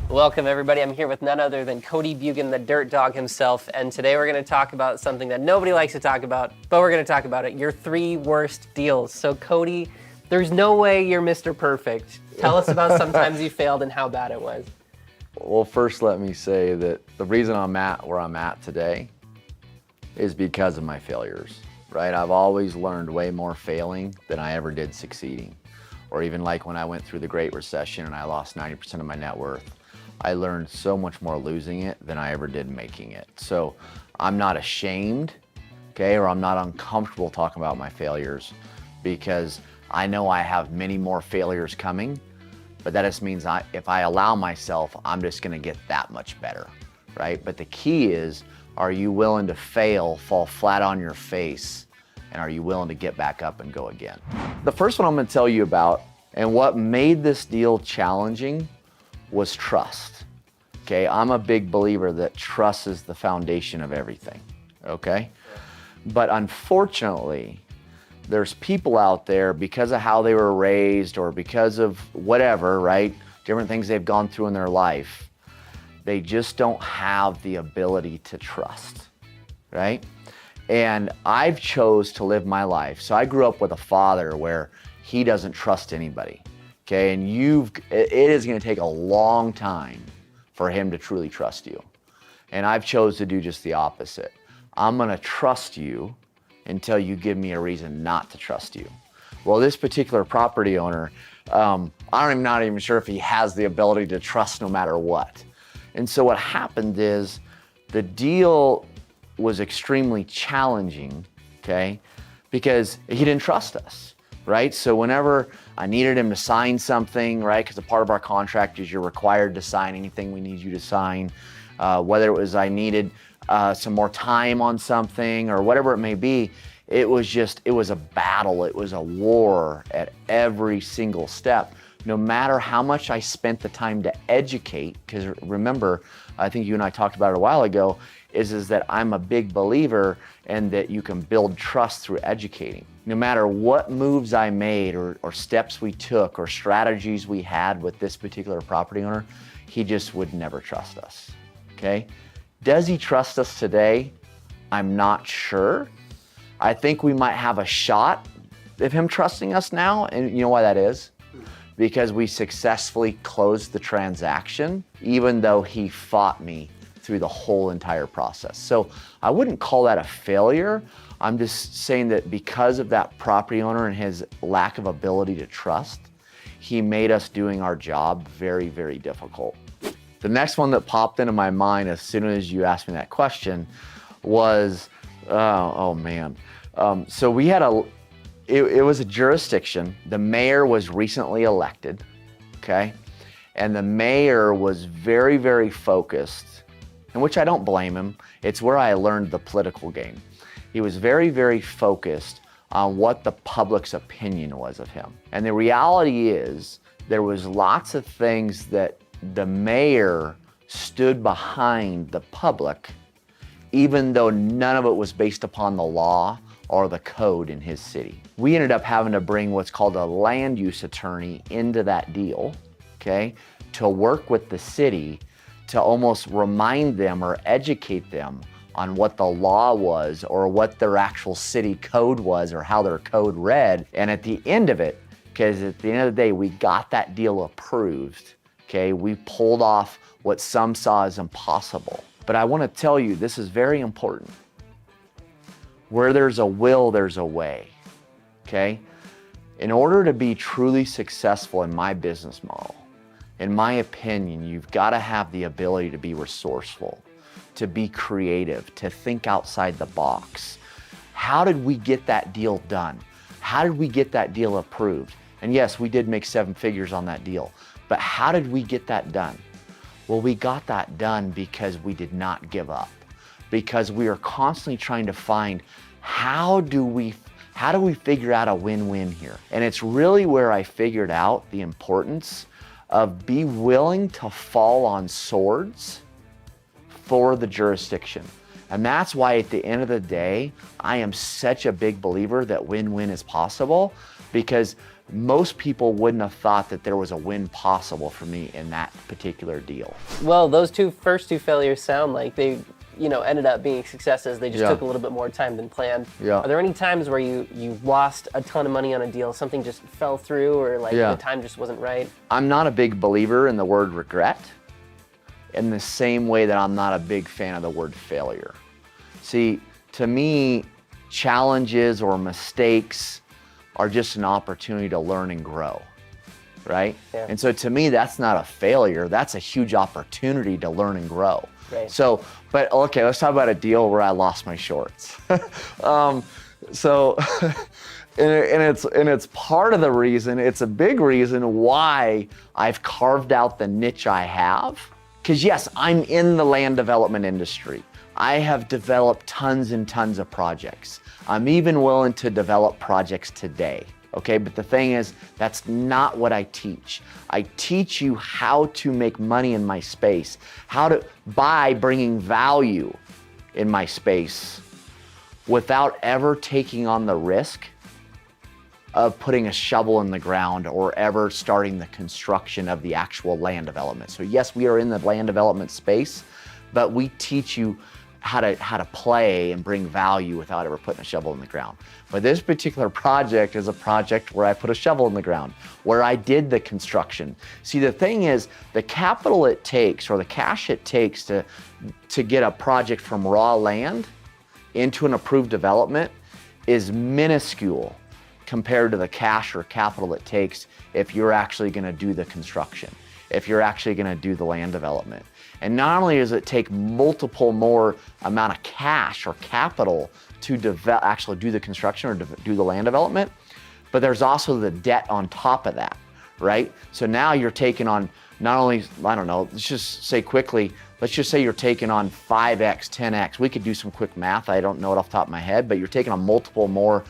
Welcome, everybody. I'm here with none other than Cody Bjugan, the dirt dog himself, and today we're going to talk about something that nobody likes to talk about, but we're going to talk about it, your 3 worst deals. So, Cody, there's no way you're Mr. Perfect. Tell us about sometimes you failed and how bad it was. Well, first let me say that the reason I'm at where I'm at today is because of my failures, right? I've always learned way more failing than I ever did succeeding. Or even like when I went through the Great Recession and I lost 90% of my net worth. I learned so much more losing it than I ever did making it. So I'm not ashamed, okay, or I'm not uncomfortable talking about my failures because I know I have many more failures coming, but that just means if I allow myself, I'm just gonna get that much better, right? But the key is, are you willing to fail, fall flat on your face, and are you willing to get back up and go again? The first one I'm gonna tell you about, and what made this deal challenging, was trust, okay? I'm a big believer that trust is the foundation of everything, okay? But unfortunately, there's people out there, because of how they were raised or because of whatever, right? Different things they've gone through in their life, they just don't have the ability to trust, right? And I've chose to live my life. So I grew up with a father where he doesn't trust anybody. Okay, and it is gonna take a long time for him to truly trust you. And I've chose to do just the opposite. I'm gonna trust you until you give me a reason not to trust you. Well, this particular property owner, I'm not even sure if he has the ability to trust no matter what. And so what happened is the deal was extremely challenging, okay, because he didn't trust us. Right? So whenever I needed him to sign something, right? Because a part of our contract is you're required to sign anything we need you to sign. Whether it was I needed some more time on something or whatever it may be, it was a battle. It was a war at every single step. No matter how much I spent the time to educate, because remember, I think you and I talked about it a while ago, is that I'm a big believer in that you can build trust through educating. No matter what moves I made or steps we took or strategies we had with this particular property owner, he just would never trust us, okay? Does he trust us today? I'm not sure. I think we might have a shot of him trusting us now, and you know why that is? Because we successfully closed the transaction, even though he fought me through the whole entire process. So I wouldn't call that a failure. I'm just saying that because of that property owner and his lack of ability to trust, he made us doing our job very, very difficult. The next one that popped into my mind as soon as you asked me that question was, oh man. So we had it was a jurisdiction. The mayor was recently elected, okay? And the mayor was very, very focused, in which I don't blame him. It's where I learned the political game. He was very, very focused on what the public's opinion was of him. And the reality is, there was lots of things that the mayor stood behind the public, even though none of it was based upon the law or the code in his city. We ended up having to bring what's called a land use attorney into that deal, okay, to work with the city to almost remind them or educate them on what the law was or what their actual city code was or how their code read. And at the end of it, because at the end of the day, we got that deal approved, okay? We pulled off what some saw as impossible. But I want to tell you, this is very important. Where there's a will, there's a way, okay? In order to be truly successful in my business model, in my opinion, you've got to have the ability to be resourceful, to be creative, to think outside the box. How did we get that deal done? How did we get that deal approved? And yes, we did make 7 figures on that deal, but how did we get that done? Well, we got that done because we did not give up, because we are constantly trying to find how do we figure out a win-win here? And it's really where I figured out the importance of be willing to fall on swords for the jurisdiction. And that's why at the end of the day, I am such a big believer that win-win is possible, because most people wouldn't have thought that there was a win possible for me in that particular deal. Well, those first two failures sound like they, ended up being successes. They just took a little bit more time than planned. Yeah. Are there any times where you lost a ton of money on a deal, something just fell through, or like the time just wasn't right? I'm not a big believer in the word regret, in the same way that I'm not a big fan of the word failure. See, to me, challenges or mistakes are just an opportunity to learn and grow, right? Yeah. And so to me, that's not a failure. That's a huge opportunity to learn and grow. Right. So, but okay, let's talk about a deal where I lost my shorts. And it's part of the reason, it's a big reason why I've carved out the niche I have. Because yes, I'm in the land development industry. I have developed tons and tons of projects. I'm even willing to develop projects today, okay? But the thing is, that's not what I teach. I teach you how to make money in my space, by bringing value in my space without ever taking on the risk of putting a shovel in the ground or ever starting the construction of the actual land development. So yes, we are in the land development space, but we teach you how to play and bring value without ever putting a shovel in the ground. But this particular project is a project where I put a shovel in the ground, where I did the construction. See, the thing is, the capital it takes or the cash it takes to get a project from raw land into an approved development is minuscule compared to the cash or capital it takes if you're actually gonna do the construction, if you're actually gonna do the land development. And not only does it take multiple more amount of cash or capital to actually do the construction or do the land development, but there's also the debt on top of that, right? So now you're taking on not only, I don't know, let's just say quickly, let's just say you're taking on 5x, 10x. We could do some quick math. I don't know it off the top of my head, but you're taking on multiple more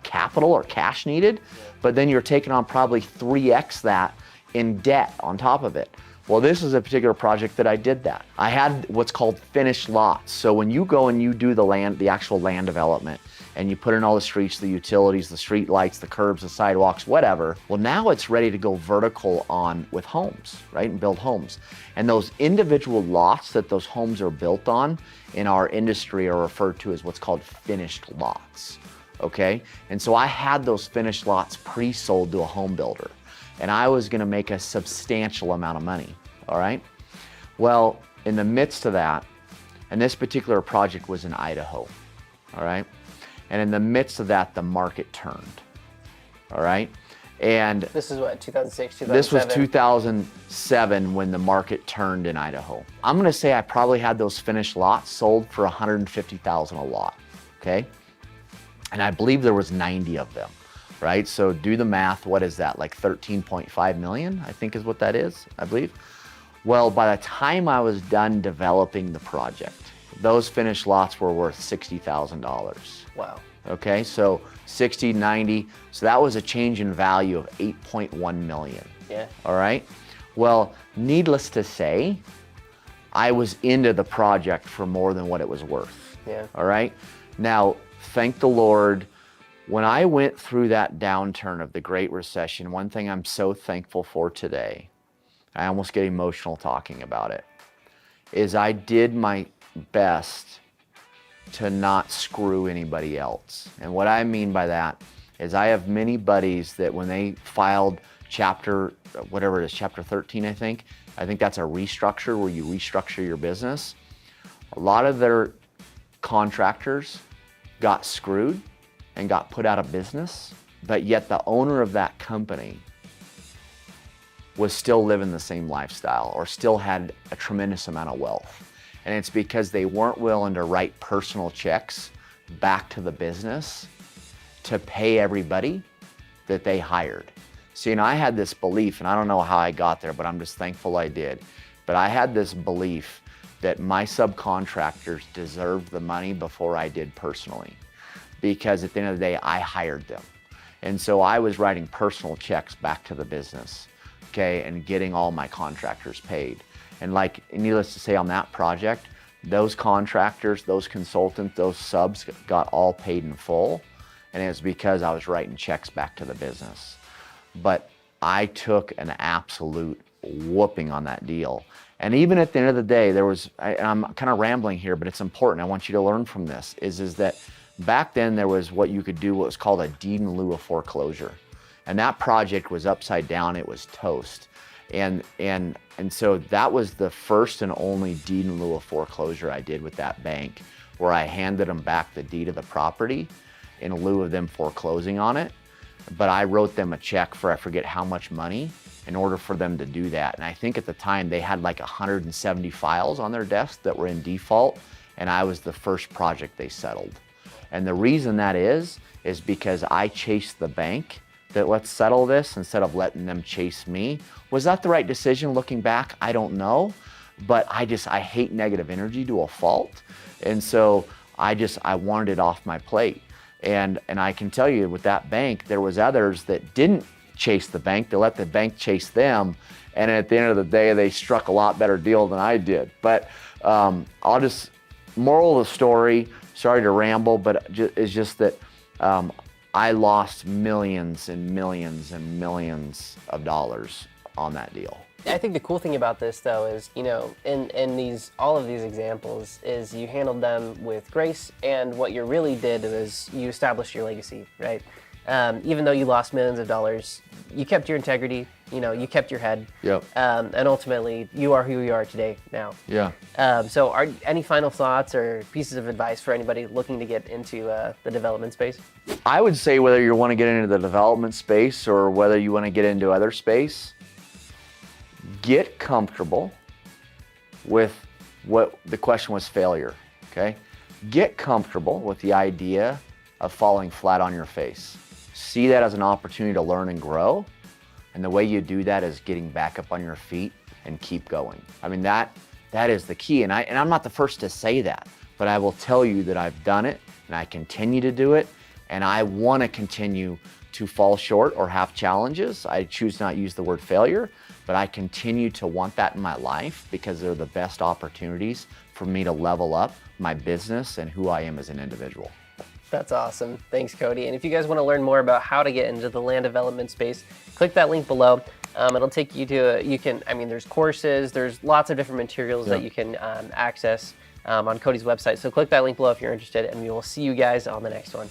capital or cash needed, but then you're taking on probably 3x that in debt on top of it. Well, this is a particular project that I did that. I had what's called finished lots. So when you go and you do the actual land development, and you put in all the streets, the utilities, the street lights, the curbs, the sidewalks, whatever, well, now it's ready to go vertical on with homes, right? And build homes. And those individual lots that those homes are built on in our industry are referred to as what's called finished lots, okay? And so I had those finished lots pre-sold to a home builder, and I was gonna make a substantial amount of money, all right? Well, in the midst of that, and this particular project was in Idaho, all right? And in the midst of that, the market turned, all right? And this is what, 2006, 2007? This was 2007 when the market turned in Idaho. I'm gonna say I probably had those finished lots sold for $150,000 a lot, okay? And I believe there was 90 of them, right? So do the math, what is that, like 13.5 million, I think is what that is, I believe. Well, by the time I was done developing the project, those finished lots were worth $60,000. Wow. Okay, so 60, 90, so that was a change in value of 8.1 million. Yeah. All right, well, needless to say, I was into the project for more than what it was worth. Yeah. All right, now, thank the Lord, when I went through that downturn of the Great Recession, one thing I'm so thankful for today, I almost get emotional talking about it, is I did my best to not screw anybody else. And what I mean by that is I have many buddies that when they filed chapter, whatever it is, chapter 13, I think that's a restructure where you restructure your business. A lot of their contractors got screwed and got put out of business, but yet the owner of that company was still living the same lifestyle or still had a tremendous amount of wealth. And it's because they weren't willing to write personal checks back to the business to pay everybody that they hired. See, and I had this belief, and I don't know how I got there, but I'm just thankful I did. But I had this belief that my subcontractors deserved the money before I did personally. Because at the end of the day, I hired them. And so I was writing personal checks back to the business, okay, and getting all my contractors paid. And like, needless to say, on that project, those contractors, those consultants, those subs got all paid in full. and it was because I was writing checks back to the business. But I took an absolute whooping on that deal. And even at the end of the day, there was, I'm kind of rambling here, but it's important. I want you to learn from this, is that back then there was what you could do, what was called a deed in lieu of foreclosure. And that project was upside down, it was toast. And so that was the first and only deed in lieu of foreclosure I did with that bank, where I handed them back the deed of the property in lieu of them foreclosing on it. But I wrote them a check for, I forget how much money, in order for them to do that. And I think at the time they had like 170 files on their desk that were in default, and I was the first project they settled. And the reason that is because I chased the bank that let's settle this instead of letting them chase me. Was that the right decision looking back? I don't know, but I hate negative energy to a fault. And so I wanted it off my plate. And I can tell you with that bank, there was others that didn't chase the bank, they let the bank chase them. And at the end of the day, they struck a lot better deal than I did. But moral of the story, sorry to ramble, but it's just that I lost millions and millions and millions of dollars on that deal. I think the cool thing about this, though, is, in all of these examples, is you handled them with grace, and what you really did is you established your legacy, right? Even though you lost millions of dollars, you kept your integrity, you kept your head. Yep. And ultimately, you are who you are today now. Yeah. So are any final thoughts or pieces of advice for anybody looking to get into the development space? I would say whether you want to get into the development space or whether you want to get into other space, get comfortable with what the question was, failure, okay? Get comfortable with the idea of falling flat on your face. See that as an opportunity to learn and grow. And the way you do that is getting back up on your feet and keep going. I mean, that is the key. And I'm not the first to say that, but I will tell you that I've done it and I continue to do it. And I want to continue to fall short or have challenges. I choose not to use the word failure, but I continue to want that in my life because they're the best opportunities for me to level up my business and who I am as an individual. That's awesome. Thanks, Cody. And if you guys want to learn more about how to get into the land development space, click that link below. It'll take you to, there's courses, there's lots of different materials that you can access on Cody's website. So click that link below if you're interested, and we will see you guys on the next one.